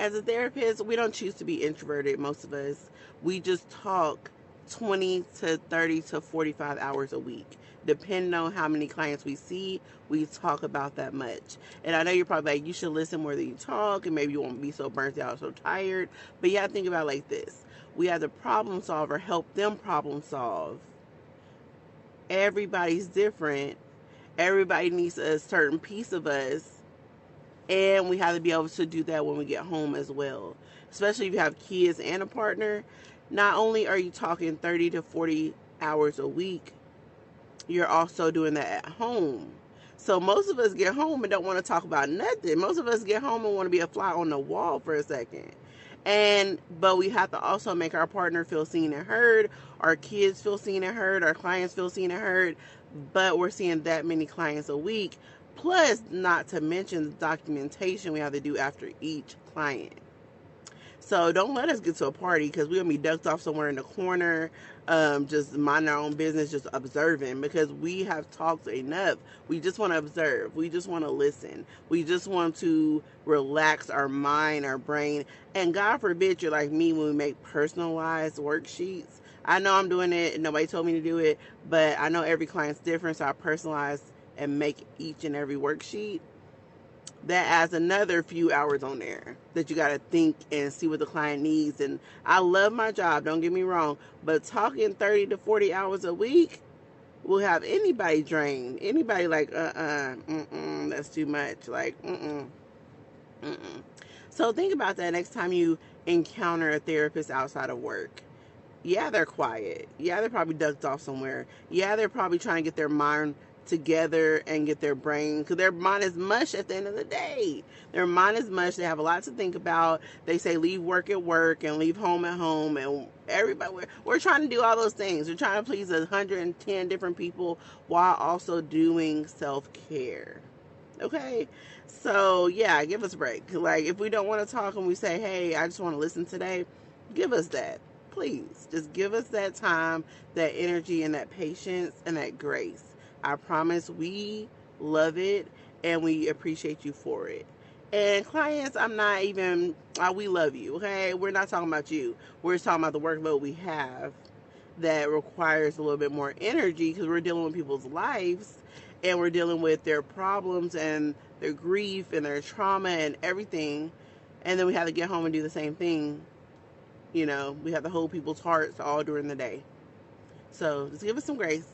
as a therapist, we don't choose to be introverted, most of us. We just talk 20 to 30 to 45 hours a week. Depending on how many clients we see, we talk about that much. And I know you're probably like, you should listen more than you talk, and maybe you won't be so burnt out, so tired. But you have to think about it like this: we have the problem solver help them problem solve. Everybody's different. Everybody needs a certain piece of us, and we have to be able to do that when we get home as well. Especially if you have kids and a partner. Not only are you talking 30 to 40 hours a week, you're also doing that at home. So most of us get home and don't want to talk about nothing. Most of us get home and want to be a fly on the wall for a second. But we have to also make our partner feel seen and heard, our kids feel seen and heard, our clients feel seen and heard. But we're seeing that many clients a week. Plus, not to mention the documentation we have to do after each client. So don't let us get to a party because we're going to be ducked off somewhere in the corner, just minding our own business, just observing, because we have talked enough. We just want to observe. We just want to listen. We just want to relax our mind, our brain. And God forbid you're like me when we make personalized worksheets. I know I'm doing it. Nobody told me to do it, but I know every client's different, so I personalize and make each and every worksheet. That adds another few hours on there that you got to think and see what the client needs. And I love my job, don't get me wrong, but talking 30 to 40 hours a week will have anybody drained. Anybody like, that's too much. Like, mm-mm. So think about that next time you encounter a therapist outside of work. Yeah, they're quiet. Yeah, they're probably ducked off somewhere. Yeah, they're probably trying to get their mind together and get their brain, because their mind is mush at the end of the day. Their mind is mush. They have a lot to think about. They say leave work at work and leave home at home, and everybody, we're trying to do all those things. We're trying to please 110 different people while also doing self-care. Okay, so yeah, give us a break. Like, if we don't want to talk and we say, hey, I just want to listen today, give us that. Please just give us that time, that energy, and that patience and that grace. I promise we love it and we appreciate you for it. And clients, I'm not even, we love you, okay? We're not talking about you. We're just talking about the workload we have that requires a little bit more energy, because we're dealing with people's lives and we're dealing with their problems and their grief and their trauma and everything. And then we have to get home and do the same thing. We have to hold people's hearts all during the day. So just give us some grace.